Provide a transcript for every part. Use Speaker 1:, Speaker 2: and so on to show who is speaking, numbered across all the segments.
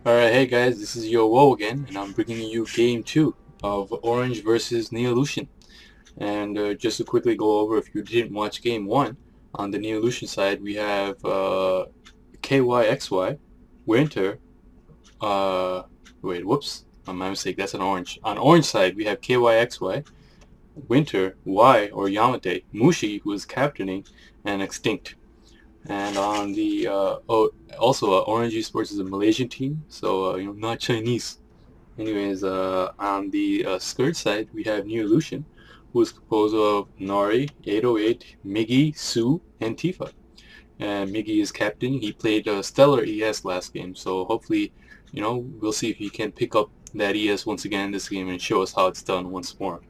Speaker 1: Alright, hey guys, this is Yo Wo again, and I'm bringing you game 2 of Orange versus Neolution. And just to quickly go over, if you didn't watch game 1, on the Neolution side we have KYXY, Winter, wait, whoops, my mistake, that's an Orange. On Orange side we have KYXY, Winter, Y or Yamate, Mushi, who is captaining, and Extinct. And on the also Orange Esports is a Malaysian team, so not Chinese. Anyways, on the Scourge side, we have Neolution, who is composed of Nari, 808, Miggy, Sue, and Tifa. And Miggy is captain. He played stellar ES last game, so hopefully, we'll see if he can pick up that ES once again in this game and show us how it's done once more.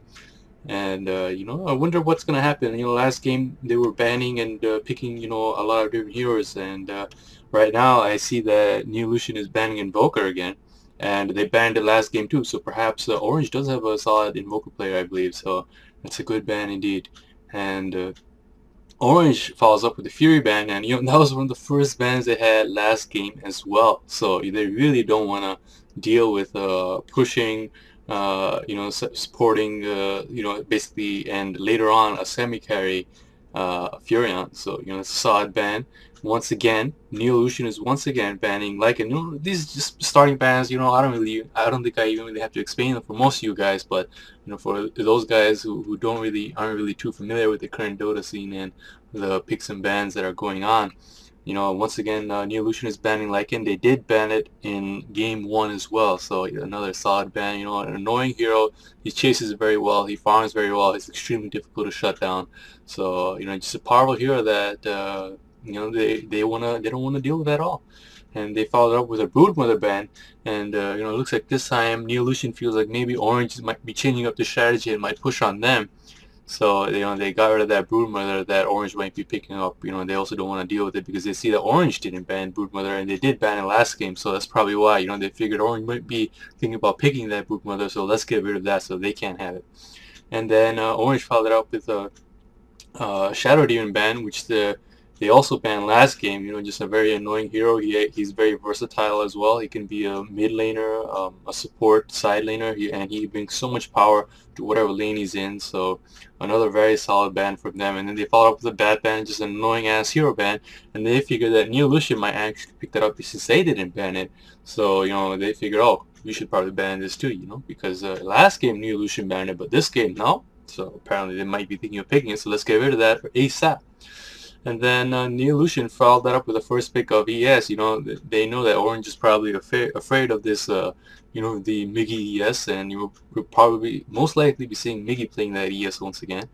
Speaker 1: And I wonder what's gonna happen. Last game they were banning and picking a lot of different heroes, and right now I see that Neolution is banning Invoker again, and they banned it last game too. So perhaps Orange does have a solid Invoker player, I believe. So that's a good ban indeed. And Orange follows up with the Fury ban, and that was one of the first bans they had last game as well. So they really don't want to deal with pushing, supporting, basically, and later on a semi-carry Furion. So it's a solid ban. Once again, Neolution is once again banning and these just starting bans. I don't think I even really have to explain them for most of you guys, but for those guys who aren't really too familiar with the current Dota scene and the picks and bans that are going on. Once again, Neolution is banning Lycan. They did ban it in game 1 as well, so another solid ban. An annoying hero. He chases very well. He farms very well. He's extremely difficult to shut down. So just a powerful hero that they don't want to deal with at all. And they followed up with a Broodmother ban, and it looks like this time Neolution feels like maybe Orange might be changing up the strategy and might push on them. So they got rid of that Broodmother that Orange might be picking up. They also don't want to deal with it because they see that Orange didn't ban Broodmother, and they did ban it last game. So that's probably why they figured Orange might be thinking about picking that Broodmother. So let's get rid of that so they can't have it. And then Orange followed up with a Shadow Demon ban, which they also banned last game. Just a very annoying hero. He's very versatile as well. He can be a mid laner, a support, side laner, and he brings so much power to whatever lane he's in. So another very solid ban from them. And then they followed up with a bad ban, just an annoying ass hero ban. And they figured that Neolution might actually pick that up since they didn't ban it. So they figured, oh, we should probably ban this too, because last game Neolution banned it, but this game no. So apparently they might be thinking of picking it. So let's get rid of that ASAP. And then Neolution followed that up with the first pick of ES. They know that Orange is probably afraid of this, the Miggy ES, and you'll probably most likely be seeing Miggy playing that ES once again.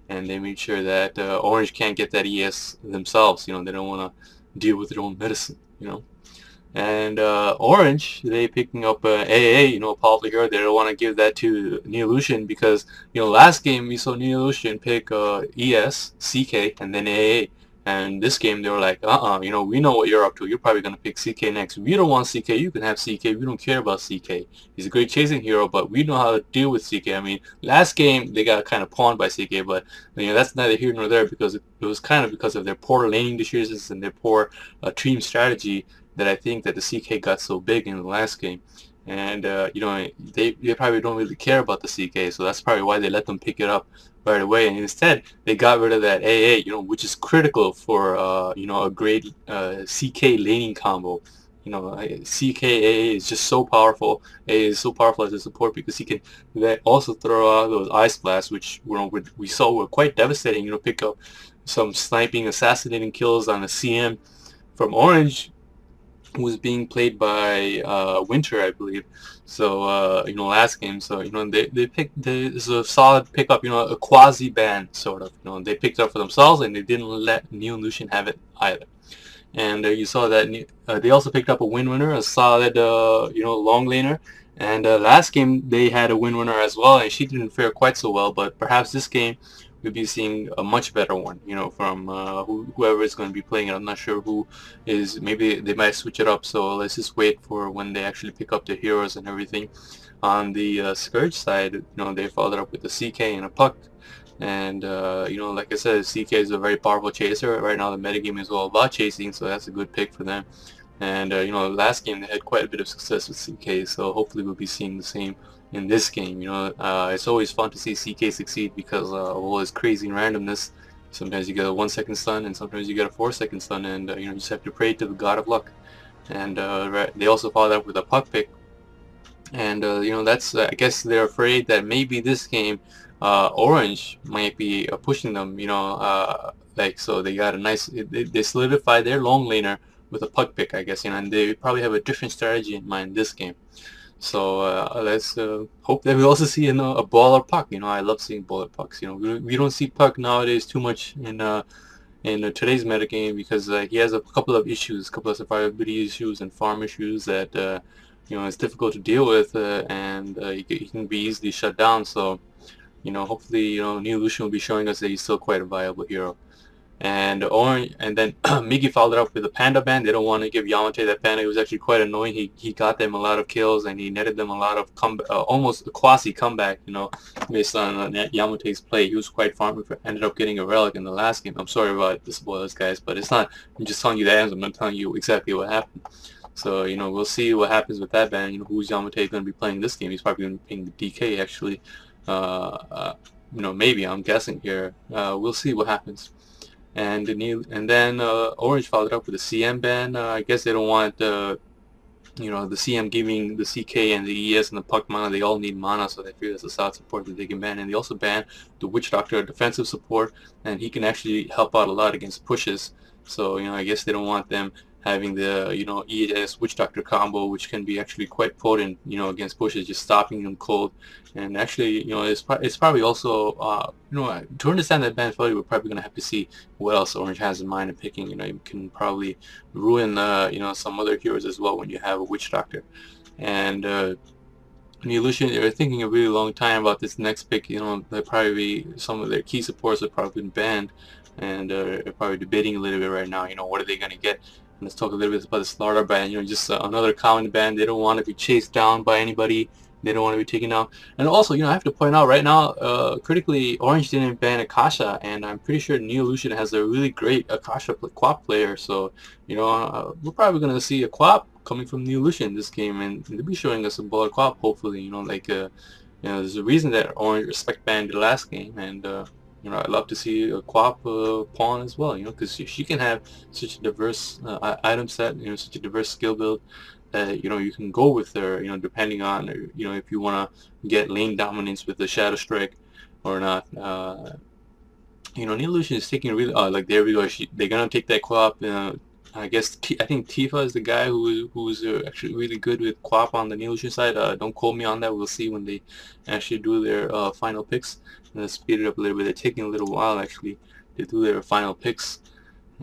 Speaker 1: And they made sure that Orange can't get that ES themselves. They don't want to deal with their own medicine. And Orange, they picking up AA, a powerful hero. They don't want to give that to Neolution because, last game we saw Neolution pick ES, CK, and then AA. And this game they were like, we know what you're up to. You're probably going to pick CK next. We don't want CK. You can have CK. We don't care about CK. He's a great chasing hero, but we know how to deal with CK. I mean, last game they got kind of pawned by CK, but that's neither here nor there because it was kind of because of their poor laning decisions and their poor team strategy that I think that the CK got so big in the last game. And they probably don't really care about the CK, so that's probably why they let them pick it up right away. And instead, they got rid of that AA, which is critical for a great CK laning combo. CK AA is just so powerful. AA is so powerful as a support because he can also throw out those ice blasts, which we saw were quite devastating. Pick up some sniping, assassinating kills on a CM from Orange, who was being played by Winter, I believe. So last game. So they picked this is a solid pickup. A quasi ban sort of. They picked it up for themselves and they didn't let Neolution have it either. And you saw that they also picked up a win winner, a solid long laner. And last game they had a win winner as well, and she didn't fare quite so well. But perhaps this game we'll be seeing a much better one, from whoever is going to be playing it. I'm not sure who is. Maybe they might switch it up. So let's just wait for when they actually pick up the heroes and everything. On the Scourge side, they followed up with a CK and a Puck. And like I said, CK is a very powerful chaser. Right now the metagame is all about chasing, so that's a good pick for them. And you know, last game they had quite a bit of success with CK, so hopefully we'll be seeing the same in this game. You know, it's always fun to see CK succeed because of all his crazy randomness. Sometimes you get a 1-second stun, and sometimes you get a 4-second stun, and you know, you just have to pray to the god of luck. And they also followed up with a puck pick, and you know, that's I guess they're afraid that maybe this game Orange might be pushing them, you know, like, so they got a nice, they solidified their long laner with a puck pick, I guess, you know, and they probably have a different strategy in mind this game. So let's hope that we also see, you know, a baller puck. You know, I love seeing baller pucks. You know, we don't see puck nowadays too much in today's metagame because he has a couple of issues, a couple of survivability issues and farm issues that you know, it's difficult to deal with, and he can be easily shut down. So you know, hopefully, you know, Neolution will be showing us that he's still quite a viable hero. And Orange, and then Migi followed it up with a panda ban. They don't want to give Yamate that panda. It was actually quite annoying. He got them a lot of kills, and he netted them a lot of almost a quasi comeback, you know, based on Yamate's play. He was quite farming, ended up getting a relic in the last game. I'm sorry about the spoilers, guys, but it's not, I'm just telling you the answer. I'm not telling you exactly what happened. So, you know, we'll see what happens with that ban. You know, who's Yamate going to be playing this game? He's probably going to be playing the DK, actually. You know, maybe, I'm guessing here. We'll see what happens. And then Orange followed up with a CM ban. I guess they don't want you know, the CM giving the CK and the ES and the puck mana. They all need mana, so they feel that's a solid support that they can ban. And they also ban the Witch Doctor, a defensive support, and he can actually help out a lot against pushes. So, you know, I guess they don't want them having the, you know, ES Witch Doctor combo, which can be actually quite potent, you know, against pushes, just stopping them cold. And actually, you know, it's probably also, you know, to understand that ban failure, we're probably going to have to see what else Orange has in mind in picking. You know, you can probably ruin, you know, some other heroes as well when you have a Witch Doctor. And Neolution, they're thinking a really long time about this next pick. You know, they'll probably be, some of their key supports have probably been banned, and they're probably debating a little bit right now. You know, what are they going to get? And let's talk a little bit about the Slaughter ban. You know, just another common ban. They don't want to be chased down by anybody. They don't want to be taken down. And also, you know, I have to point out right now, critically, Orange didn't ban Akasha, and I'm pretty sure Neolution has a really great Akasha Quap player. So, you know, we're probably going to see a Quap coming from Neolution in this game, and they'll be showing us a baller Quap, hopefully. You know, like, you know, there's a reason that Orange respect banned the last game, and you know, I'd love to see a Quap pawn as well, you know, because she can have such a diverse item set, you know, such a diverse skill build that, you know, you can go with her, you know, depending on, you know, if you want to get lane dominance with the Shadow Strike or not. You know, Neolution is taking a really, like, there we go, they're going to take that Quap. I guess I think Tifa is the guy who's actually really good with Quap on the Neolution side. Don't quote me on that. We'll see when they actually do their final picks. Let's speed it up a little bit. They're taking a little while actually to do their final picks,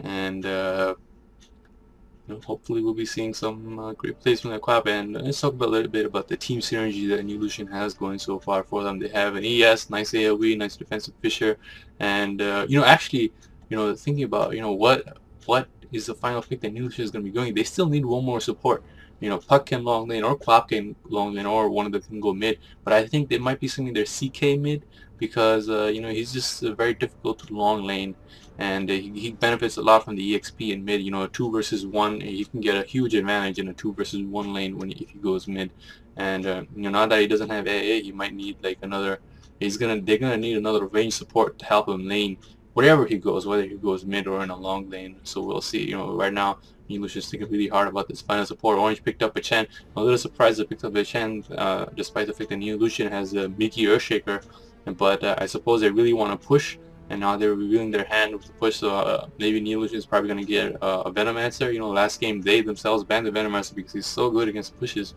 Speaker 1: and you know, hopefully we'll be seeing some great plays from that Quap. And let's talk about a little bit about the team synergy that Neolution has going so far for them. They have an ES, nice AoE, nice defensive Fisher, and you know, actually, you know, thinking about, you know, what is the final pick that Neolution is going to be going, they still need one more support. You know, Puck can long lane, or Quap can long lane, or one of them can go mid. But I think they might be sending their CK mid, because you know, he's just very difficult to long lane, and he benefits a lot from the EXP in mid. You know, a 2 versus 1, he can get a huge advantage in a 2 versus 1 lane if he goes mid. And you know, now that he doesn't have AA, he might need like another. They're gonna need another range support to help him lane wherever he goes, whether he goes mid or in a long lane. So we'll see. You know, right now English is thinking really hard about this final support. Orange picked up a Chen. I'm a little surprised they picked up a Chen, despite the fact that Neolution has a Mickey Earthshaker. But I suppose they really want to push, and now they're revealing their hand with the push. So maybe Neolution is probably going to get a Venomancer. You know, last game they themselves banned the Venomancer because he's so good against pushes,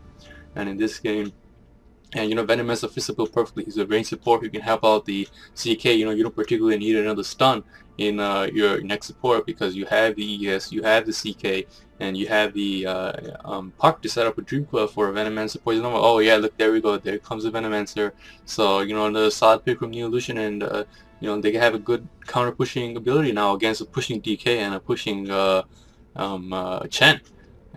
Speaker 1: and in this game, and you know, Venomancer fits the bill perfectly. He's a range support who can help out the CK. You know, you don't particularly need another stun in your next support because you have the ES, you have the CK, and you have the Puck to set up a Dream Coil for a Venomancer poison. Oh yeah, look, there we go. There comes a Venomancer. So, you know, another solid pick from Neolution, and you know, they have a good counter pushing ability now against a pushing DK and a pushing Chen.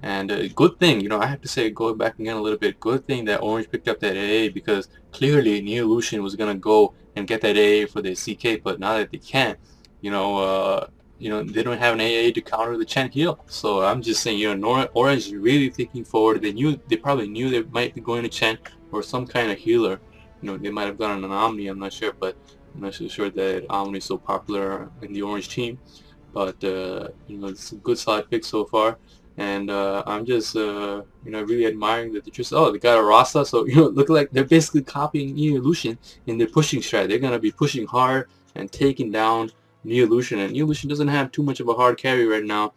Speaker 1: And good thing, you know, I have to say, going back again a little bit, good thing that Orange picked up that AA, because clearly Neolution was going to go and get that AA for the CK, but now that they can't, you know, you know, they don't have an AA to counter the Chen heal. So I'm just saying, you know, Orange is really thinking forward. They probably knew they might be going to Chen or some kind of healer. You know, they might have gotten an Omni, I'm not sure, but I'm not so sure that Omni is so popular in the Orange team. But you know, it's a good solid pick so far. And I'm just you know, really admiring that they just, oh, they got a Rasa, so you know, look like they're basically copying Neolution in their pushing strat. They're gonna be pushing hard and taking down Neolution, and Neolution doesn't have too much of a hard carry right now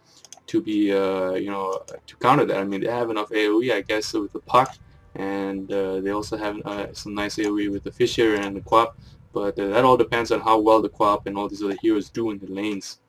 Speaker 1: to be you know, to counter that. I mean, they have enough AOE, I guess, with the Puck, and they also have some nice AOE with the Fisher and the Quap, but that all depends on how well the Quap and all these other heroes do in the lanes.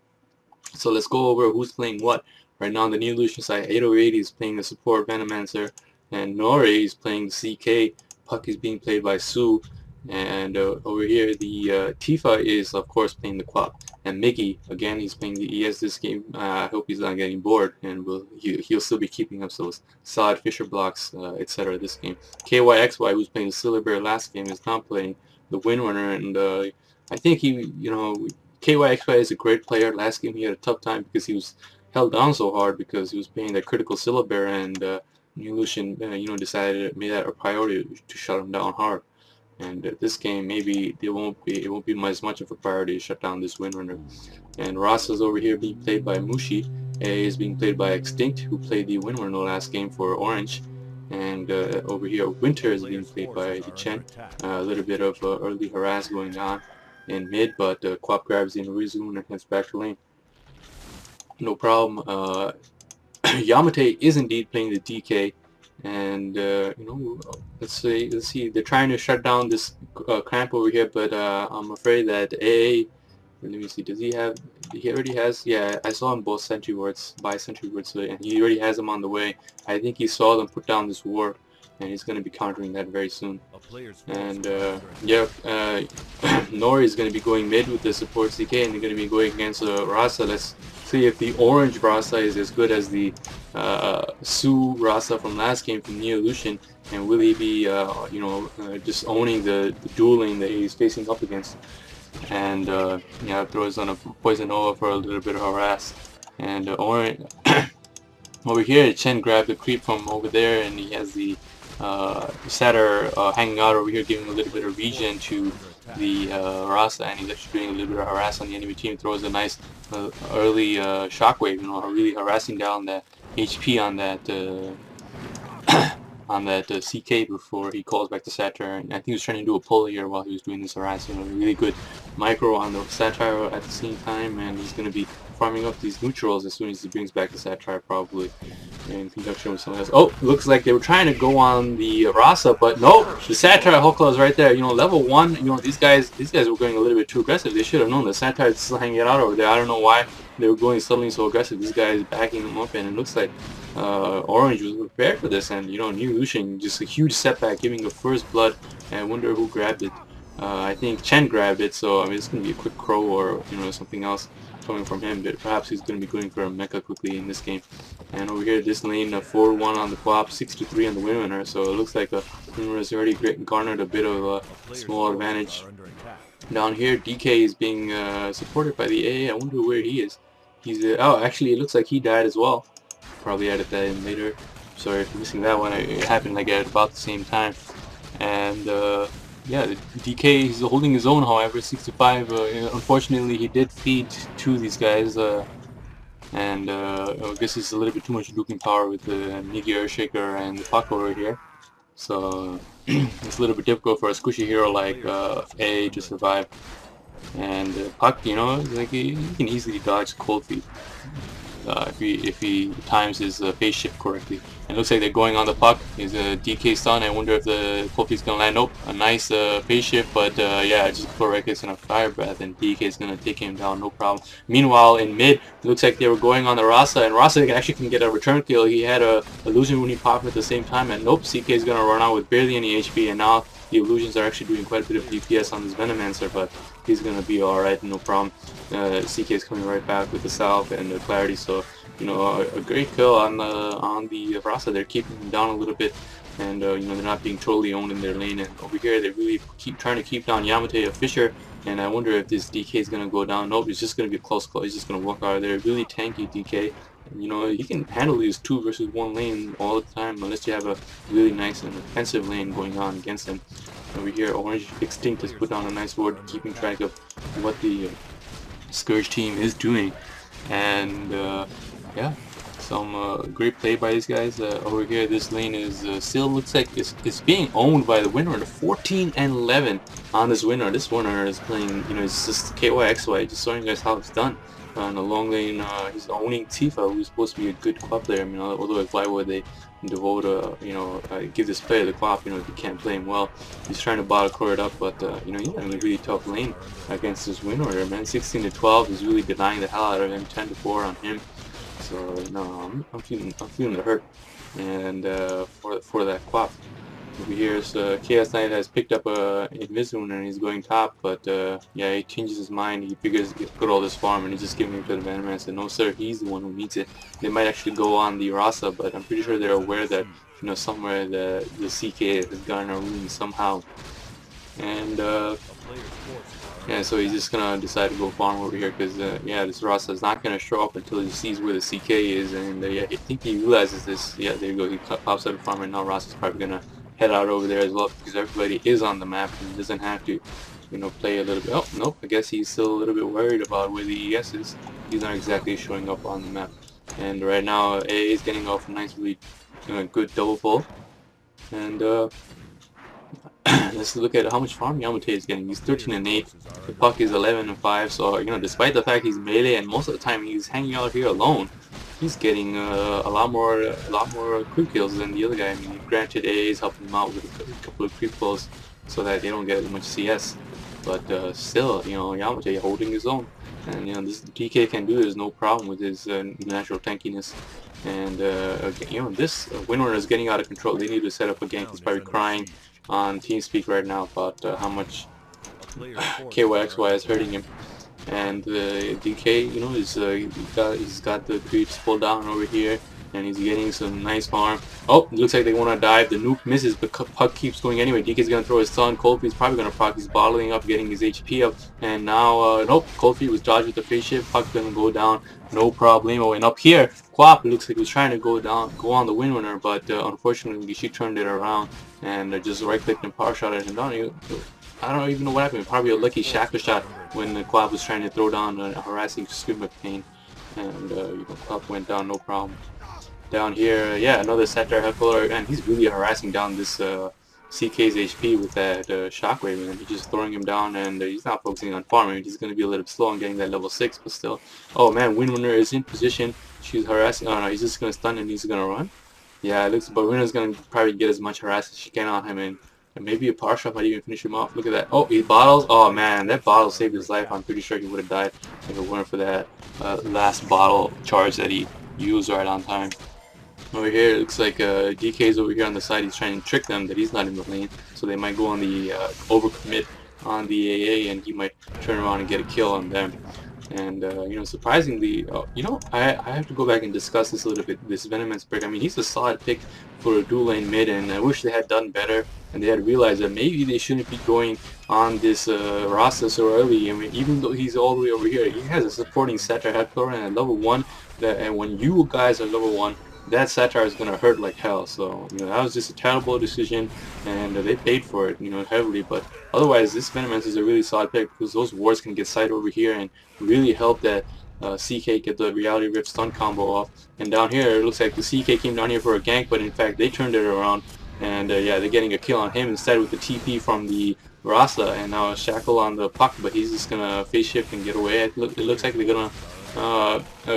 Speaker 1: So let's go over who's playing what. Right now on the Neolution side, 808 is playing the support Venomancer, and Nori is playing the CK. Puck is being played by Su, and over here the Tifa is of course playing the Quap. And Mickey, again, he's playing the ES this game. I hope he's not getting bored, and he'll still be keeping up those solid Fisher blocks, etc. this game. KYXY, who's playing the Silver Bear last game, is now playing the Windrunner, and I think he, you know, KYXY is a great player. Last game he had a tough time because he was held down so hard because he was playing that critical Syllabare, and Neolution, you know, decided made that a priority to shut him down hard. And this game, maybe it won't be as much of a priority to shut down this Windrunner. And Rasa's over here being played by Mushi. A is being played by Extinct, who played the Windrunner last game for Orange. And over here, Winter is being played by the Chen. A little bit of early harass going on in mid, but Quap grabs the Rizu and heads back to lane. No problem. Yamate is indeed playing the DK, and you know, let's see. They're trying to shut down this cramp over here, but I'm afraid that AA. Let me see. Does he have? He already has. Yeah, I saw him both sentry wards, by sentry wards, and he already has them on the way. I think he saw them put down this ward, and he's going to be countering that very soon. And yeah, Nori is going to be going mid with the support CK, and they're going to be going against Rasa. Let's see if the orange Rasa is as good as the Su Rasa from last game from Neolution, and will he be you know, just owning the dueling that he's facing up against. And yeah, throws on a Poison Nova for a little bit of harass. And orange over here, Chen grabbed the creep from over there, and he has the Satyr hanging out over here, giving a little bit of regen to the Rasa, and he's actually doing a little bit of harass on the enemy team. Throws a nice early shockwave, you know, really harassing down that HP on that on that CK before he calls back the Satire. And I think he was trying to do a pull here while he was doing this harassing. You know, really good micro on the Satire at the same time, and he's going to be farming up these neutrals as soon as he brings back the Satire, probably in conjunction with someone else. Oh, looks like they were trying to go on the Rasa, but no, the Satire Hokla is right there. You know, level 1, you know, these guys were going a little bit too aggressive. They should have known the Satire is still hanging out over there. I don't know why they were going suddenly so aggressive. This guy is backing them up, and it looks like Orange was prepared for this, and you know, Neolution, just a huge setback, giving the first blood, and I wonder who grabbed it. I think Chen grabbed it, so I mean, it's going to be a quick crow or, you know, something else coming from him, but perhaps he's going to be going for a mecha quickly in this game. And over here, this lane, 4-1 on the Quap, 6-3 on the Windrunner, so it looks like Windrunner has already garnered a bit of a small advantage. Down here, DK is being supported by the AA. I wonder where he is. He's oh, actually, it looks like he died as well. Probably added that in later. Sorry for missing that one. It happened like at about the same time. And yeah, the DK is holding his own, however, 65. Unfortunately, he did feed to these guys, and I guess it's a little bit too much looking power with the Nigi Earthshaker and the Puck over here. So it's a little bit difficult for a squishy hero like A to survive. And Puck, you know, like he can easily dodge cold feet if he times his phase shift correctly. And it looks like they're going on the Puck. His DK stun. I wonder if the cold feet's gonna land. Nope, a nice phase shift, but yeah, just before Rekka's gonna fire breath, and DK is gonna take him down, no problem. Meanwhile, in mid, it looks like they were going on the Rasa, and Rasa actually can get a return kill. He had a illusion when he popped at the same time, and nope, CK is gonna run out with barely any HP, and now the illusions are actually doing quite a bit of DPS on this Venomancer, but he's gonna be alright, no problem. CK is coming right back with the Salve and the Clarity, so you know, a great kill on the Rasa. They're keeping him down a little bit, and you know, they're not being totally owned in their lane. And over here, they really keep trying to keep down Yamate. Fisher And I wonder if this DK is gonna go down. Nope, it's just gonna be a close call. He's just gonna walk out of there. Really tanky DK. And, you know, he can handle these 2 versus 1 lane all the time unless you have a really nice and offensive lane going on against him. Over here, Orange Extinct has put down a nice ward, keeping track of what the Scourge team is doing. And yeah, some great play by these guys. Over here, this lane is still looks like it's being owned by the Windrunner. 14 and 11 on this Windrunner. This Windrunner is playing, you know, it's just KYXY, just showing you guys how it's done. On the long lane, he's owning Tifa, who's supposed to be a good quad player. I mean, otherwise why would they devote give this player the quad, you know, if you can't play him well. He's trying to bottle core it up, but you know, he's having a really tough lane against this win order, man. 16 to 12 is really denying the hell out of him. 10 to 4 on him. So no, I'm feeling the hurt, and for that quap. Over here, so Chaos Knight has picked up Invisible and he's going top, but yeah, he changes his mind. He figures he put all this farm and he's just giving it to the Venom. So no sir, he's the one who needs it. They might actually go on the Rasa, but I'm pretty sure they're aware that, you know, somewhere the CK has gotten a rune somehow. And yeah, so he's just gonna decide to go farm over here because yeah, this Rasa is not gonna show up until he sees where the CK is, and yeah, I think he realizes this. Yeah, there you go. He pops out of farm, and now Rasa's probably gonna head out over there as well because everybody is on the map and he doesn't have to, you know, play a little bit. Oh nope, I guess he's still a little bit worried about where the ES is. He's not exactly showing up on the map, and right now A is getting off a nice, really good double pull, and let's look at how much farm Yamate is getting. He's 13 and 8. The Puck is 11 and 5. So, you know, despite the fact he's melee and most of the time he's hanging out here alone, he's getting a lot more creep kills than the other guy. I mean, granted, AA is helping him out with a couple of creep kills so that they don't get as much CS. But still, you know, Yamate holding his own, and you know, this DK can do this no problem with his natural tankiness. And you know, this Windrunner is getting out of control. They need to set up a gank. He's probably crying on TeamSpeak right now about how much KYXY is hurting him. And DK, you know, he's got the creeps pulled down over here, and he's getting some nice farm. Oh, it looks like they want to dive. The nuke misses, but Puck keeps going anyway. DK's gonna throw his stun. Coldfeet's probably gonna proc. He's bottling up, getting his HP up, and now nope, Coldfeet was dodged with the phase shift. Puck's gonna go down, no problemo. And up here, Quap looks like he was trying to go on the Windrunner, but unfortunately she turned it around and just right-clicked and power shot at him down. I don't even know what happened. Probably a lucky shackle shot when the Quap was trying to throw down a harassing Scream of Pain, and you know, Quap went down no problem. Down here, yeah, another Satire Heckler, and he's really harassing down this CK's HP with that Shockwave, and he's just throwing him down, and he's not focusing on farming. He's going to be a little slow on getting that level 6, but still. Oh man, Windrunner is in position. She's harassing. Oh no, he's just going to stun and he's going to run. Yeah, it looks, but Windrunner's going to probably get as much harass as she can on him, and maybe a power shot might even finish him off. Look at that. Oh, he bottles. Oh man, that bottle saved his life. I'm pretty sure he would have died if it weren't for that last bottle charge that he used right on time. Over here, it looks like DK's over here on the side. He's trying to trick them that he's not in the lane, so they might go on the overcommit on the AA, and he might turn around and get a kill on them. And you know, surprisingly, you know, I have to go back and discuss this a little bit. This Venomous break. I mean, he's a solid pick for a dual lane mid, and I wish they had done better and they had realized that maybe they shouldn't be going on this Rasa so early. I mean, even though he's all the way over here, he has a supporting Satire Hector and at level 1. And when you guys are level 1, that Satire is gonna hurt like hell. So you know, that was just a terrible decision, and they paid for it, you know, heavily. But otherwise, this Venomous is a really solid pick because those wards can get side over here and really help that CK get the Reality Rift stun combo off. And down here, it looks like the CK came down here for a gank, but in fact they turned it around, and yeah, they're getting a kill on him instead with the TP from the Rasa, and now a shackle on the Puck, but he's just gonna phase shift and get away. It looks like they're gonna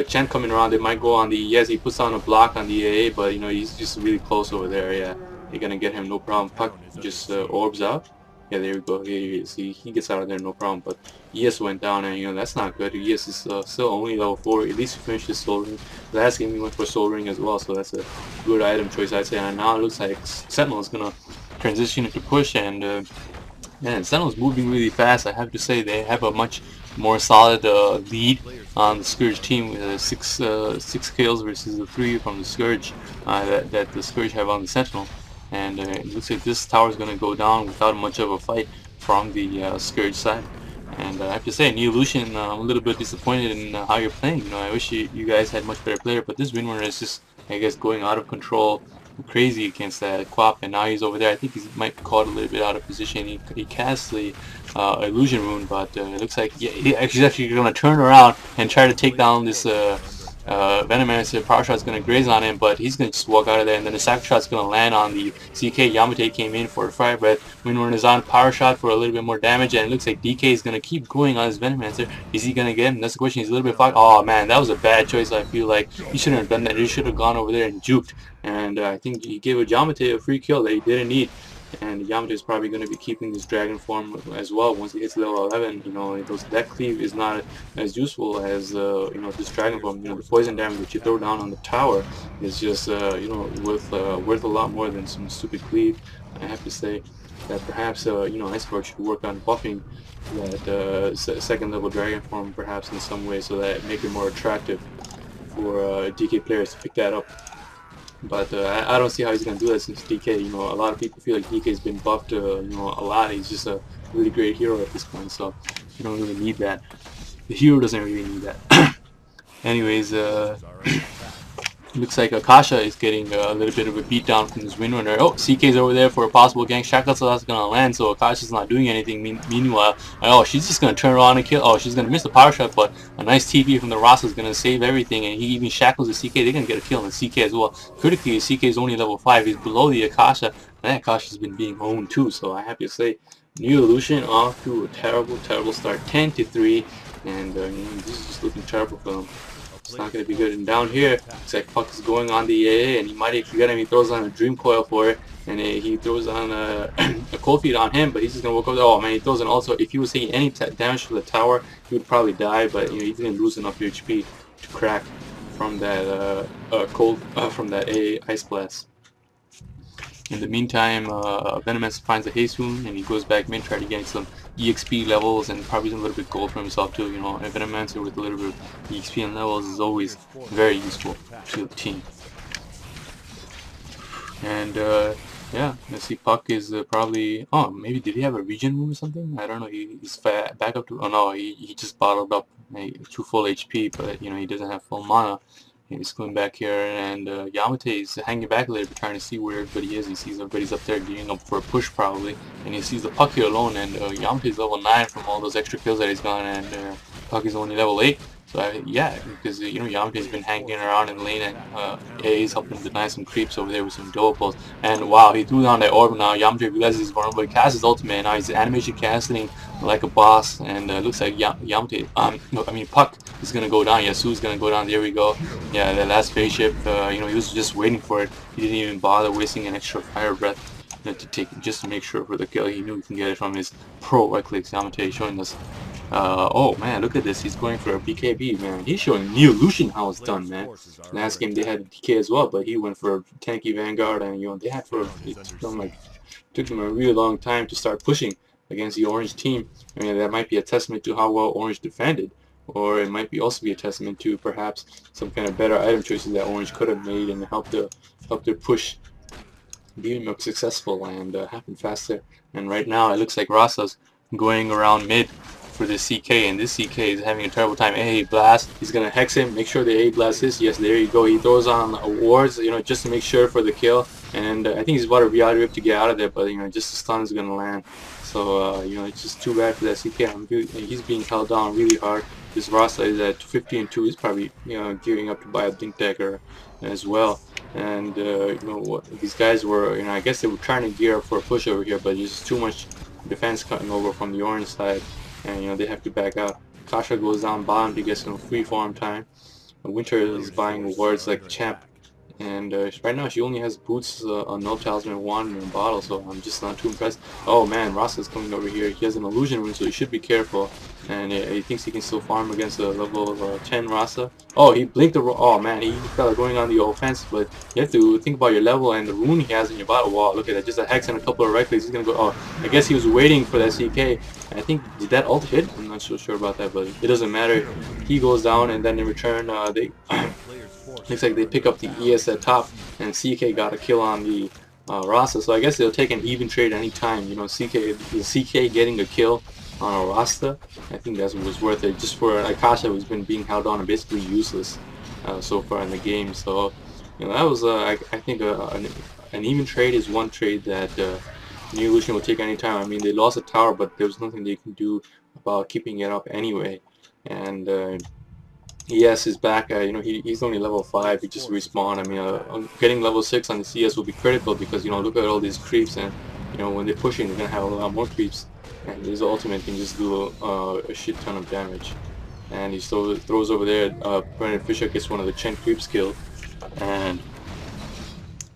Speaker 1: Chen coming around. They might go on the, yes, he puts on a block on the AA, but you know, he's just really close over there. Yeah, they're gonna get him no problem. Puck just orbs out. Yeah, there we go. Here he is. He gets out of there no problem. But ES went down, and you know, that's not good. ES is still only level 4. At least he finished his Soul Ring. Last game he went for Soul Ring as well, so that's a good item choice, I'd say. And now it looks like Sentinel is gonna transition into push, and man, Sentinel's moving really fast. I have to say they have a much more solid lead on the Scourge team with 6 kills versus the 3 from the Scourge that the Scourge have on the Sentinel. And it looks like this tower is going to go down without much of a fight from the Scourge side. And I have to say, Neolution, I'm a little bit disappointed in how you're playing. You know, I wish you guys had much better player, but this Windrunner is just, I guess, going out of control, crazy against that Quap, and now he's over there. I think he might be caught a little bit out of position. He casts the illusion rune, but it looks like he's actually going to turn around and try to take down this Venomancer. Power Shot's going to graze on him, but he's going to just walk out of there, and then the Sack Shot's going to land on the CK. Yamate came in for a Fire Breath. Windrunner is on Power Shot for a little bit more damage, and it looks like DK is going to keep going on his Venomancer. Is he going to get him? That's the question. He's a little bit fucked. Oh man, that was a bad choice. I feel like he shouldn't have done that. He should have gone over there and juked, and I think he gave a Yamate a free kill that he didn't need. And Yamate is probably going to be keeping this dragon form as well once he hits level 11. You know, that cleave is not as useful as you know, this dragon form. You know, the poison damage that you throw down on the tower is just you know, worth a lot more than some stupid cleave. I have to say that perhaps you know, Iceberg should work on buffing that second level dragon form perhaps in some way, so that it make it more attractive for DK players to pick that up. But I don't see how he's going to do that since DK, you know, a lot of people feel like DK's been buffed, you know, a lot. He's just a really great hero at this point, so you don't really need that. The hero doesn't really need that. Anyways, looks like Akasha is getting a little bit of a beatdown from this Windrunner. Oh, CK's over there for a possible gank. Shackles that's going to land, so Akasha's not doing anything. Meanwhile, oh, she's just going to turn around and kill. Oh, she's going to miss the power shot, but a nice TP from the Rasa is going to save everything, and he even shackles the CK. They're going to get a kill on the CK as well. Critically, CK is only level 5. He's below the Akasha, and that Akasha's been being owned too, so I have to say, Neolution off to a terrible, terrible start. 10-3, and you know, this is just looking terrible for them. It's not going to be good. And down here, looks like Puck is going on the AA, and he might actually get him. He throws on a Dream Coil for it, and he throws on a Cold Feet on him, but he's just going to walk over there. Oh man, he throws in also, if he was taking any damage to the tower, he would probably die, but you know, he didn't lose enough HP to crack from that from that AA Ice Blast. In the meantime, Venomancer finds a haste wound, and he goes back mid, try to get some EXP levels and probably a little bit gold for himself too. You know, a Venomancer with a little bit of EXP and levels is always very useful to the team. And yeah, let's see. Puck is probably, oh, maybe did he have a regen move or something? I don't know. He's back up to, oh no, he just bottled up to full HP, but you know, he doesn't have full mana. He's going back here, and Yamate is hanging back a little bit, trying to see where everybody is. He sees everybody's up there gearing up for a push probably, and he sees the Puck here alone, and Yamate is level 9 from all those extra kills that he's gotten, and Puck is only level 8. So yeah, because you know, Yamate's been hanging around in the lane, and he's helping deny some creeps over there with some doubles. And wow, he threw down that orb now. Yamate realizes he's vulnerable. He casts his ultimate, and now he's animation casting like a boss. And looks like Yamate, no, I mean Puck is gonna go down. Yasuo's gonna go down. There we go. Yeah, the last spaceship. You know, he was just waiting for it. He didn't even bother wasting an extra fire breath to take just to make sure for the kill. He knew he can get it from his pro right clicks. Yamate showing us. Oh man, look at this. He's going for a BKB, man. He's showing Neolution how it's done, man. Last game they had DK as well, but he went for a tanky Vanguard, and you know, they had took them a really long time to start pushing against the Orange team. I mean, that might be a testament to how well Orange defended, or it might also be a testament to perhaps some kind of better item choices that Orange could have made and help their push be more successful and happen faster. And right now it looks like Rasa's going around mid for this CK, and this CK is having a terrible time. AA Blast, he's gonna hex him, make sure the AA Blast hits. Yes, there you go. He throws on wards, you know, just to make sure for the kill, and I think he's about to Reality Rip to get out of there, but you know, just the stun is gonna land. So you know, it's just too bad for that CK. He's being held down really hard. This Rasa is at 50-2. He's probably, you know, gearing up to buy a Blink Dagger as well. And you know what, these guys were, you know, I guess they were trying to gear up for a push over here, but there's just too much defense cutting over from the Orange side, and you know, they have to back out. Kasha goes down bottom to get some free farm time. Winter is buying wards like champ, and right now she only has boots, a no talisman, wand, and a bottle, so I'm just not too impressed. Oh man, Rasa's coming over here. He has an illusion rune, so he should be careful, and he thinks he can still farm against a level 10 Rasa. Oh, he blinked the, oh man, he felt going on the offense, but you have to think about your level and the rune he has in your bottle. Wow, look at that, just a hex and a couple of right clicks. He's gonna go, oh, I guess he was waiting for that CK. I think, did that ult hit? I'm not so sure about that, but it doesn't matter. He goes down, and then in return, they looks like they pick up the ES at top, and CK got a kill on the Rasa. So I guess they'll take an even trade any time. You know, the CK getting a kill on a Rasta. I think that was worth it just for Akasha, who's been being held on and basically useless so far in the game. So that was I think an even trade is one trade that Neolution will take any time. I mean, they lost a tower, but there was nothing they can do about keeping it up anyway. And ES is back. He's only level 5. He just respawned. I mean, getting level 6 on the CS will be critical because look at all these creeps, and when they're pushing, they're gonna have a lot more creeps, and his ultimate can just do a shit ton of damage. And he still throws over there. Brendan Fisher gets one of the Chen creeps killed, and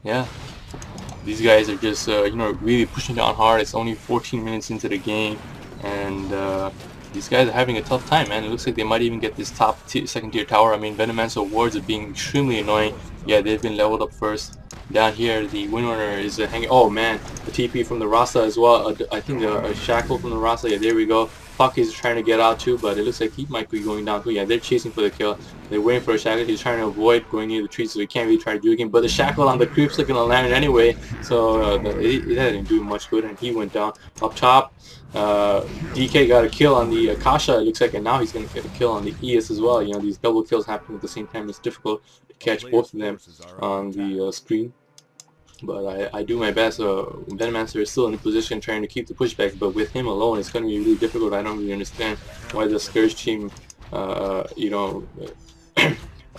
Speaker 1: yeah, these guys are just really pushing down hard. It's only 14 minutes into the game, and these guys are having a tough time, man. It looks like they might even get this second tier tower. I mean, Venomancer wards are being extremely annoying. Yeah, they've been leveled up first. Down here, the Windrunner is hanging. Oh man, the TP from the Rasta as well. I think a shackle from the Rasta. Yeah, there we go. Puck is trying to get out too, but it looks like he might be going down too. Yeah, they're chasing for the kill. They're waiting for a shackle. He's trying to avoid going near the trees, so he can't really try to do anything. But the shackle on the creeps are gonna land anyway, so that didn't do much good, and he went down. Up top, DK got a kill on the Akasha, it looks like, and now he's gonna get a kill on the ES as well. These double kills happening at the same time. It's difficult to catch both of them on the screen. But I do my best. Venomancer is still in a position trying to keep the pushback, but with him alone, it's going to be really difficult. I don't really understand why the Scourge team,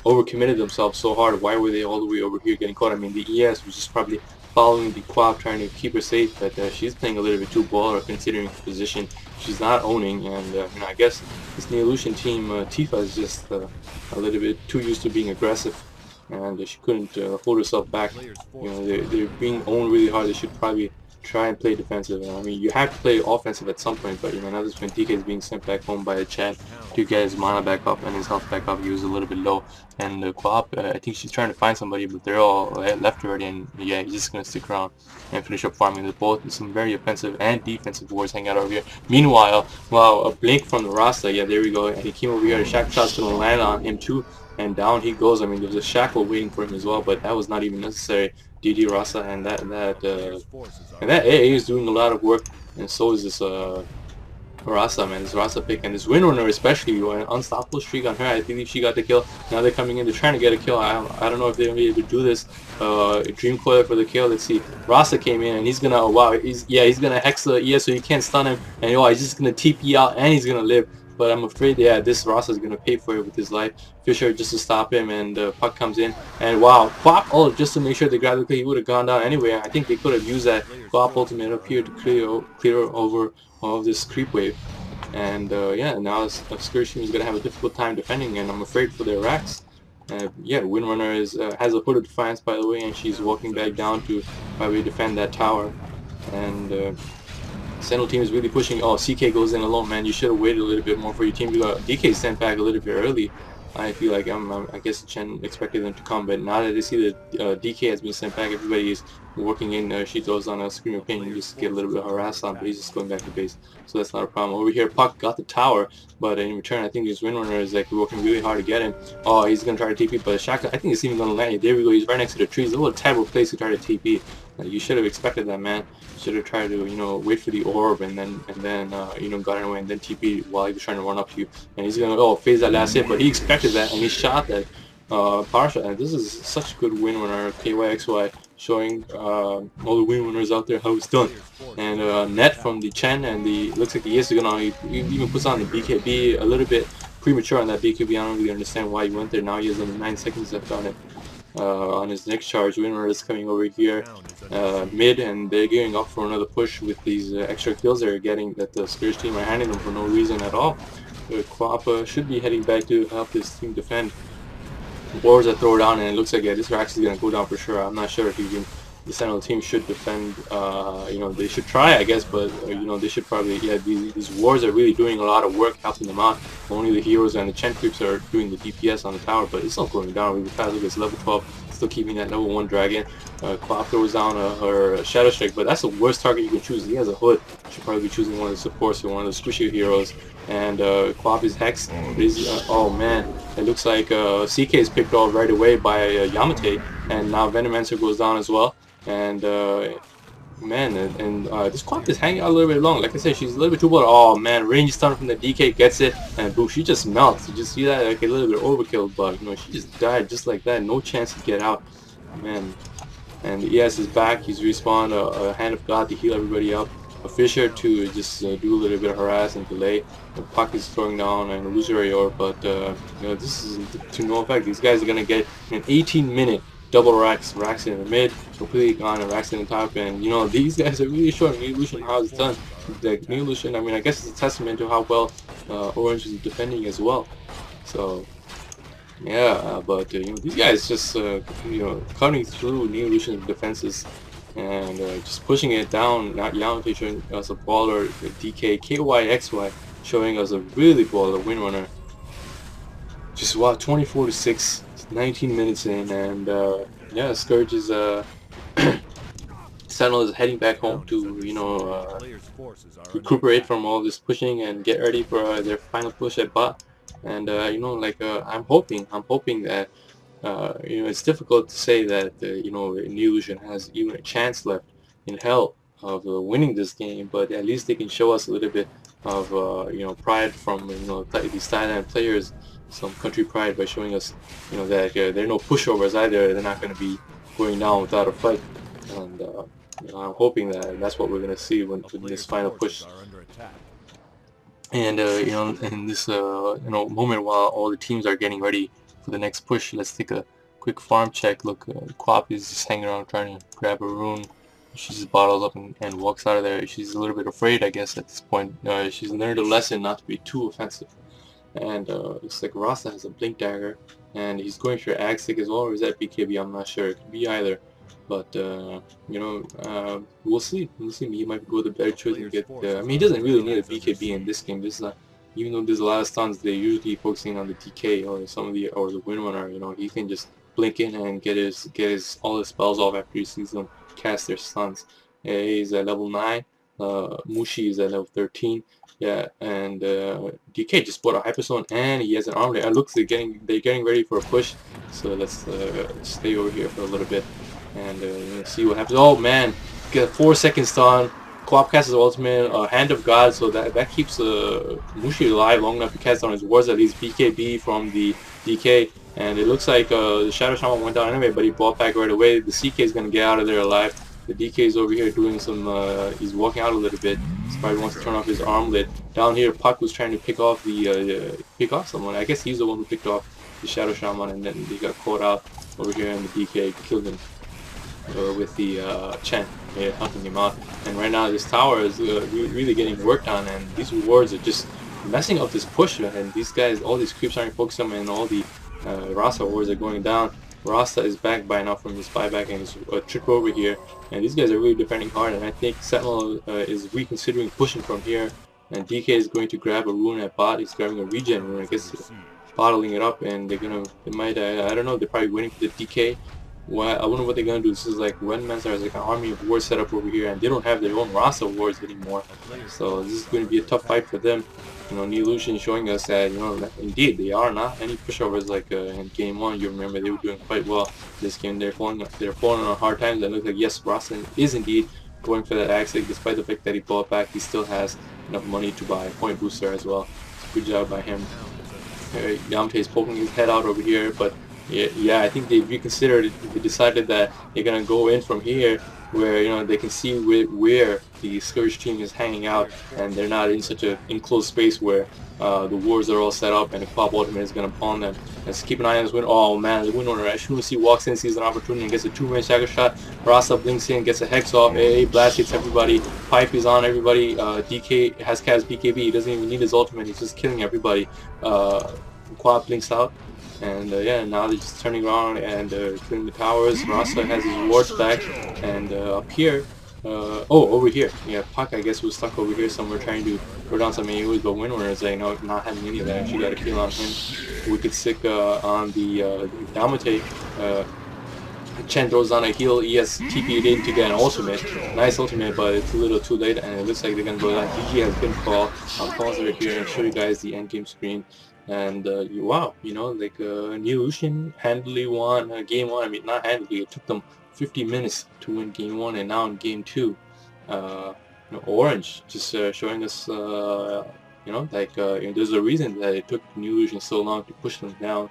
Speaker 1: overcommitted themselves so hard. Why were they all the way over here getting caught? I mean, the ES was just probably following the Quap, trying to keep her safe, but she's playing a little bit too baller considering the position she's not owning. And I guess this Neolution team, Tifa, is just a little bit too used to being aggressive, and she couldn't hold herself back. They're being owned really hard. They should probably try and play defensive. I mean, you have to play offensive at some point, but now this when DK is being sent back home by a Chad to get his mana back up and his health back up. He was a little bit low, and the Quap, I think she's trying to find somebody, but they're all left already, and yeah, he's just gonna stick around and finish up farming. There's both some very offensive and defensive wars hanging out over here. Meanwhile, wow, a blink from the Rasta. Yeah, there we go. And he came over here. The shackle shot's gonna land on him too, and down he goes. I mean, there's a shackle waiting for him as well, but that was not even necessary. DD Rasta, and that AA is doing a lot of work, and so is this Rasta, man. This Rasta pick, and this Windrunner especially, an unstoppable streak on her. I believe she got the kill. Now they're coming in, they're trying to get a kill. I don't know if they're gonna be able to do this. Dream Coiler for the kill. Let's see. Rasta came in, and he's gonna, oh, wow, he's gonna hex the ES so he can't stun him, and he's just gonna TP out, and he's gonna live. But I'm afraid, yeah, this Rasta is going to pay for it with his life. Fisher just to stop him, and Puck comes in. And wow, Quap, just to make sure they grab the kill, he would have gone down anyway. I think they could have used that Quap ultimate up here to clear over all of this creep wave. And yeah, now Scourge team is going to have a difficult time defending, and I'm afraid for their racks. Yeah, Windrunner has a Hood of Defiance, by the way, and she's walking back down to probably defend that tower. And Sentinel team is really pushing. Oh, CK goes in alone, man. You should have waited a little bit more for your team. You got DK sent back a little bit early. I feel like I guess Chen expected them to come, but now that they see that DK has been sent back, everybody is working in. She throws on a Scream of Pain and just get a little bit harassed on, but he's just going back to base, so that's not a problem. Over here, Puck got the tower, but in return, I think this Windrunner is like working really hard to get him. Oh, he's gonna try to TP, but Shaka, I think it's even gonna land. There we go. He's right next to the trees. A little terrible place to try to TP. You should have expected that, man. Should have tried to, wait for the orb and then got in away and then TP while he was trying to run up to you. And he's gonna phase that last hit, but he expected that and he shot that power shot. And this is such a good Windrunner. KYXY showing all the Windrunners out there how it's done. And net from the Chen, and looks like the ES is gonna, he even puts on the BKB a little bit premature on that BKB. I don't really understand why he went there. Now he has only 9 seconds left on it. On his next charge, Windrunner is coming over here mid, and they're gearing up for another push with these extra kills they're getting that the Scourge team are handing them for no reason at all. Quappa should be heading back to help his team defend. Wars are thrown down, and it looks like this Rax is going to go down for sure. I'm not sure if the Sentinel team should defend. They should try, I guess, but they should probably, yeah, these wars are really doing a lot of work, helping them out. Only the heroes and the Chen creeps are doing the DPS on the tower, but it's not going down really fast. Look, it's level 12, still keeping that level 1 dragon. Quap throws down her Shadow Strike, but that's the worst target you can choose. He has a Hood. Should probably be choosing one of the supports or one of the squishy heroes. And Quap is hexed. Oh man, it looks like CK is picked off right away by Yamate, and now Venomancer goes down as well. And man, and this Quap is hanging out a little bit long. Like I said, she's a little bit too bold. Oh man, range stun from the DK gets it, and boom, she just melts. You just see that, like a little bit overkill, but you know, she just died just like that. No chance to get out, man. And the ES is back. He's respawned a Hand of God to heal everybody up. A Fisher to just do a little bit of harass and delay. The Puck is throwing down an illusory orb, but you know, this is to no effect. These guys are gonna get an 18-minute double racks in the mid, completely gone, and racks in the top. And you know, these guys are really showing Neolution how it's done. The Neolution, I mean, I guess it's a testament to how well Orange is defending as well. So yeah, but you know, these guys just you know, cutting through Neolution's defenses and just pushing it down. Not Yamate showing us a baller, DK KYXY showing us a really baller windrunner. Just wow, 24-6, 19 minutes in, and yeah, Scourge is Sentinel is heading back home to, you know, recuperate from all this pushing and get ready for their final push at bot. And you know, like I'm hoping that you know, it's difficult to say that you know, Neolution has even a chance left in hell of winning this game, but at least they can show us a little bit of you know, pride from, you know, these Thailand players, some country pride, by showing us, you know, that they're no pushovers either. They're not going to be going down without a fight, and you know, I'm hoping that that's what we're going to see when this final push. And you know, in this you know, moment while all the teams are getting ready for the next push, let's take a quick farm check. Look, Quap is just hanging around trying to grab a rune. She just bottles up and walks out of there. She's a little bit afraid, I guess, at this point. She's learned a lesson not to be too offensive. And looks like Rasa has a blink dagger, and he's going for Agstick as well, or is that BKB? I'm not sure. It could be either. But you know, we'll see. We'll see. He might go the better choice and get. I mean, he doesn't really need a BKB in this game. This is not, even though there's a lot of stuns, they're usually focusing on the DK or some of the windrunner. You know, he can just blink in and get his all his spells off after he sees them cast their stuns. He's at level 9. Mushi is at level 13. Yeah, and DK just bought a Hyperstone and he has an armlet. And looks, they're getting ready for a push. So let's stay over here for a little bit and see what happens. Oh man, get a 4-second stun. Quap casts his ultimate, Hand of God, so that keeps Mushi alive long enough to cast down his wards, at least BKB from the DK. And it looks like the Shadow Shaman went down anyway, but he bought back right away. The CK is going to get out of there alive. The DK is over here doing some, he's walking out a little bit. He probably wants to turn off his armlet. Down here, Puck was trying to pick off someone. I guess he's the one who picked off the Shadow Shaman, and then he got caught out over here, and the DK killed him with the Chen, hunting him out. And right now, this tower is really getting worked on, and these wards are just messing up this push. And these guys, all these creeps aren't focused on, and all the Rasa wards are going down. Rasta is back by now from his buyback and his trip over here, and these guys are really defending hard. And I think Sentinel is reconsidering pushing from here, and DK is going to grab a rune at bot. He's grabbing a regen rune, I guess, bottling it up, and they might, I don't know, they're probably waiting for the DK. I wonder what they're gonna do. This is like Wendmaster has like an army of wards set up over here, and they don't have their own Rasa wards anymore. So this is going to be a tough fight for them. You know, Neolution showing us that, you know, that indeed they are not any pushovers like in game 1. You remember they were doing quite well this game. They're falling on hard times, and it looks like, yes, Rasa is indeed going for that Agstick. Despite the fact that he bought back, he still has enough money to buy a point booster as well. Good job by him. Yamate is poking his head out over here, but yeah, I think they reconsidered it. They decided that they're gonna go in from here, where, you know, they can see where the Scourge team is hanging out, and they're not in such an enclosed space where the wards are all set up and the Quap ultimate is gonna pawn them. Let's keep an eye on this win. Oh man, the windrunner as soon as he walks in, sees an opportunity and gets a 2-range stagger shot. Rasa blinks in, gets a hex off. Blast hits everybody. Pipe is on everybody. DK has cast BKB. He doesn't even need his ultimate. He's just killing everybody. Quap blinks out. And yeah, now they're just turning around and killing the towers. Rasa has his wards back, and up here, over here, yeah, Puck I guess was stuck over here somewhere trying to throw down some AoEs, but Windrunner is like, no, not having any of that. She got a kill on him. Wicked Sick on the Yamate. Chen throws down a heal. ES TP'd in to get an ultimate. Nice ultimate, but it's a little too late, and it looks like they're gonna go down. GG has been called. I'll pause right here and show you guys the end game screen. And wow, you know, like Neolution handily won game 1. I mean, not handily. It took them 50 minutes to win game 1, and now in game 2, orange, just showing us like there's a reason that it took Neolution so long to push them down,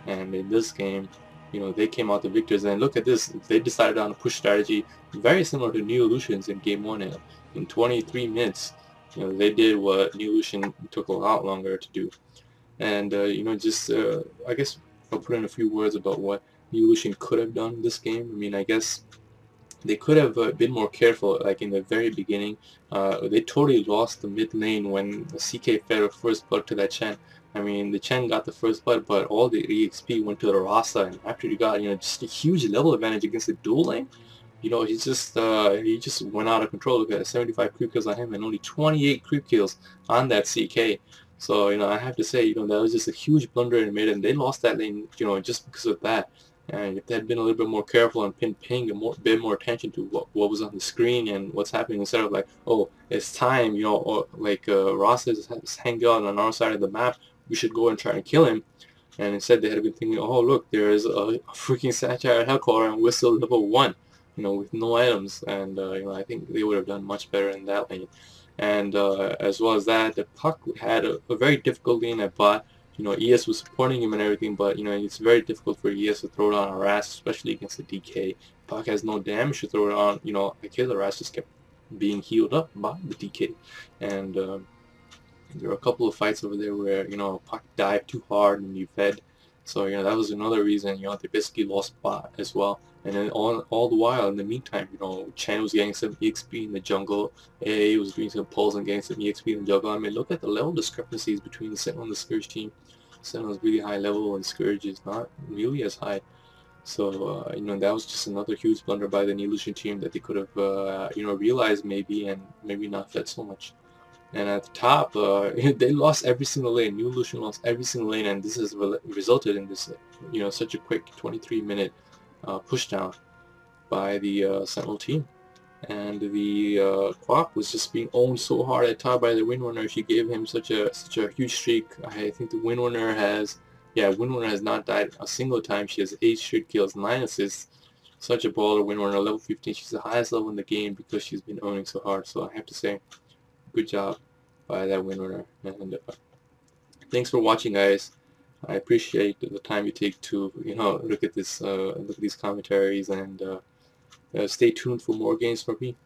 Speaker 1: and in this game, they came out the victors. And look at this, they decided on a push strategy very similar to Neolution's in game 1. In 23 minutes, they did what Neolution took a lot longer to do. And just I guess I'll put in a few words about what Neolution could have done this game. I mean, I guess they could have been more careful, like in the very beginning. They totally lost the mid lane when the CK fed a first blood to that Chen. I mean, the Chen got the first blood, but all the EXP went to the Rasa, and after he got, just a huge level advantage against the dual lane, he just went out of control. Look at 75 creep kills on him and only 28 creep kills on that CK. So, I have to say, that was just a huge blunder in mid, and they lost that lane, just because of that. And if they had been a little bit more careful and paying a bit more attention to what was on the screen and what's happening, instead of like, oh, it's time, or like Ross is hanging out on our side of the map, we should go and try and kill him. And instead they had been thinking, oh look, there is a freaking Satire Hellcaller and we're still level 1, with no items. And I think they would have done much better in that lane. And as well as that, the Puck had a very difficult lane at bot. ES was supporting him and everything, but it's very difficult for ES to throw it on Harass, especially against the DK. Puck has no damage to throw it on. Like his Harass just kept being healed up by the DK. And there were a couple of fights over there where Puck dived too hard and he fed. So that was another reason they basically lost bot as well. And then all the while, in the meantime, Chen was getting some EXP in the jungle. AA was doing some pulls and getting some EXP in the jungle. I mean, look at the level discrepancies between the Sentinel and the Scourge team. Sentinel is really high level and Scourge is not really as high. So, that was just another huge blunder by the Neolution team that they could have, realized maybe, and maybe not fed so much. And at the top, they lost every single lane. Neolution lost every single lane, and this has resulted in this, such a quick 23-minute push down by the Sentinel team. And the Quack was just being owned so hard at top by the Windrunner. She gave him such a huge streak. I think the Windrunner has not died a single time. She has 8 straight kills, 9 assists. Such a baller Windrunner, level 15. She's the highest level in the game because she's been owning so hard. So I have to say, good job by that Windrunner. And thanks for watching, guys. I appreciate the time you take to look at this, look at these commentaries, and stay tuned for more games from me.